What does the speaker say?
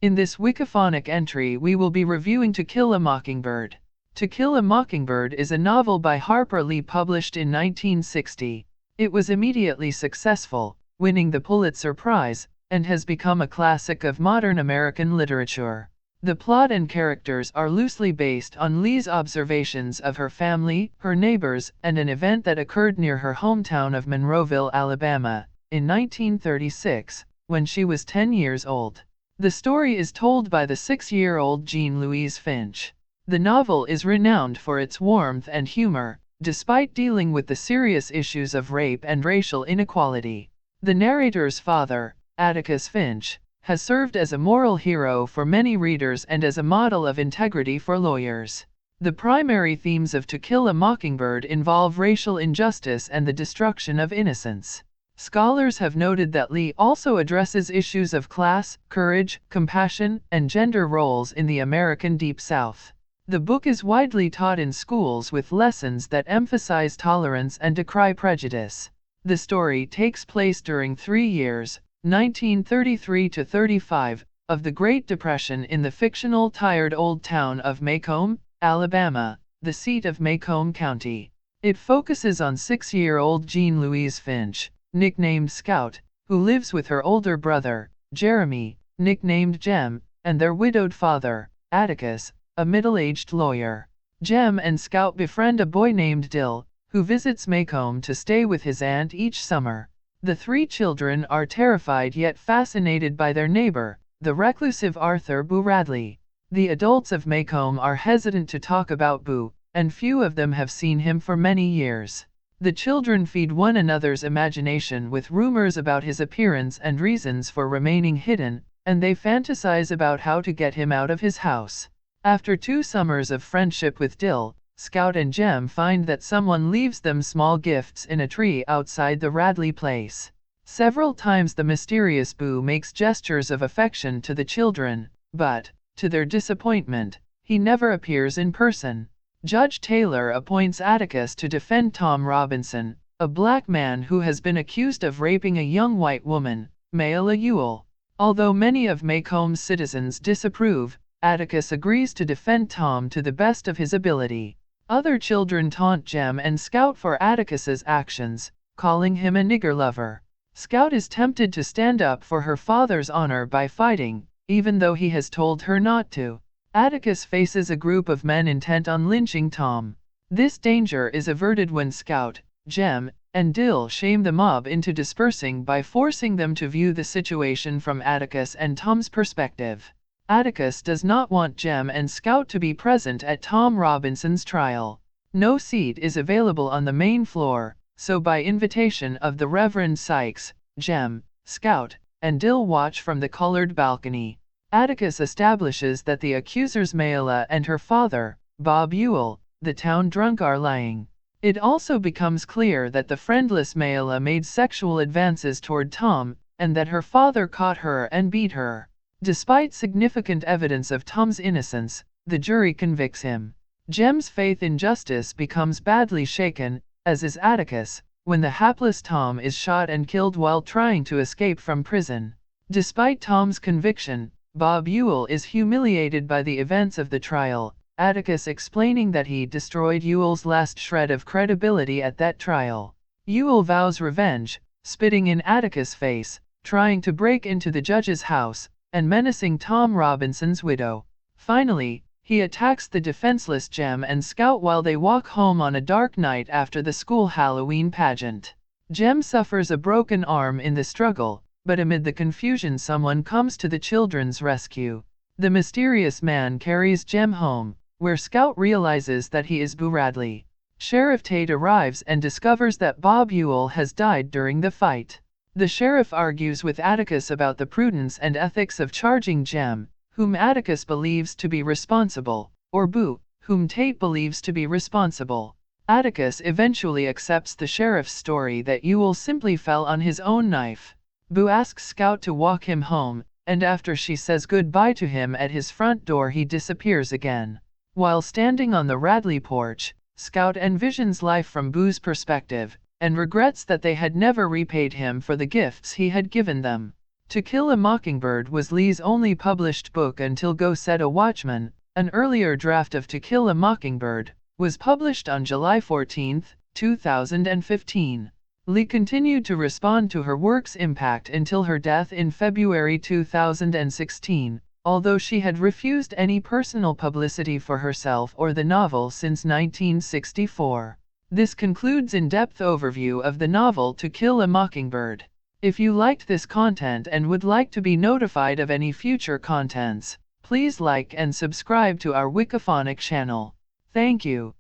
In this WikiPhonic entry we will be reviewing To Kill a Mockingbird. To Kill a Mockingbird is a novel by Harper Lee published in 1960. It was immediately successful, winning the Pulitzer Prize, and has become a classic of modern American literature. The plot and characters are loosely based on Lee's observations of her family, her neighbors, and an event that occurred near her hometown of Monroeville, Alabama, in 1936, when she was 10 years old. The story is told by the 6-year-old Jean Louise Finch. The novel is renowned for its warmth and humor, despite dealing with the serious issues of rape and racial inequality. The narrator's father, Atticus Finch, has served as a moral hero for many readers and as a model of integrity for lawyers. The primary themes of To Kill a Mockingbird involve racial injustice and the destruction of innocence. Scholars have noted that Lee also addresses issues of class, courage, compassion, and gender roles in the American Deep South. The book is widely taught in schools with lessons that emphasize tolerance and decry prejudice. The story takes place during 3 years, 1933 to 35, of the Great Depression in the fictional tired old town of Macomb, Alabama, the seat of Macomb County. It focuses on 6-year-old Jean Louise Finch, nicknamed Scout, who lives with her older brother, Jeremy, nicknamed Jem, and their widowed father, Atticus, a middle-aged lawyer. Jem and Scout befriend a boy named Dill, who visits Macomb to stay with his aunt each summer. The 3 children are terrified yet fascinated by their neighbor, the reclusive Arthur Boo Radley. The adults of Macomb are hesitant to talk about Boo, and few of them have seen him for many years. The children feed one another's imagination with rumors about his appearance and reasons for remaining hidden, and they fantasize about how to get him out of his house. After 2 summers of friendship with Dill, Scout and Jem find that someone leaves them small gifts in a tree outside the Radley place. Several times the mysterious Boo makes gestures of affection to the children, but, to their disappointment, he never appears in person. Judge Taylor appoints Atticus to defend Tom Robinson, a black man who has been accused of raping a young white woman, Mayla Ewell. Although many of Macomb's citizens disapprove, Atticus agrees to defend Tom to the best of his ability. Other children taunt Jem and Scout for Atticus's actions, calling him a nigger lover. Scout is tempted to stand up for her father's honor by fighting, even though he has told her not to. Atticus faces a group of men intent on lynching Tom. This danger is averted when Scout, Jem, and Dill shame the mob into dispersing by forcing them to view the situation from Atticus and Tom's perspective. Atticus does not want Jem and Scout to be present at Tom Robinson's trial. No seat is available on the main floor, so by invitation of the Reverend Sykes, Jem, Scout, and Dill watch from the colored balcony. Atticus establishes that the accusers Mayla and her father, Bob Ewell, the town drunk, are lying. It also becomes clear that the friendless Mayla made sexual advances toward Tom, and that her father caught her and beat her. Despite significant evidence of Tom's innocence, the jury convicts him. Jem's faith in justice becomes badly shaken, as is Atticus, when the hapless Tom is shot and killed while trying to escape from prison. Despite Tom's conviction, Bob Ewell is humiliated by the events of the trial, Atticus explaining that he destroyed Ewell's last shred of credibility at that trial. Ewell vows revenge, spitting in Atticus' face, trying to break into the judge's house, and menacing Tom Robinson's widow. Finally, he attacks the defenseless Jem and Scout while they walk home on a dark night after the school Halloween pageant. Jem suffers a broken arm in the struggle, but amid the confusion someone comes to the children's rescue. The mysterious man carries Jem home, where Scout realizes that he is Boo Radley. Sheriff Tate arrives and discovers that Bob Ewell has died during the fight. The sheriff argues with Atticus about the prudence and ethics of charging Jem, whom Atticus believes to be responsible, or Boo, whom Tate believes to be responsible. Atticus eventually accepts the sheriff's story that Ewell simply fell on his own knife. Boo asks Scout to walk him home, and after she says goodbye to him at his front door, he disappears again. While standing on the Radley porch, Scout envisions life from Boo's perspective, and regrets that they had never repaid him for the gifts he had given them. To Kill a Mockingbird was Lee's only published book until Go Set a Watchman. An earlier draft of To Kill a Mockingbird was published on July 14, 2015. Lee continued to respond to her work's impact until her death in February 2016, although she had refused any personal publicity for herself or the novel since 1964. This concludes in-depth overview of the novel To Kill a Mockingbird. If you liked this content and would like to be notified of any future contents, please like and subscribe to our WikiPhonic channel. Thank you.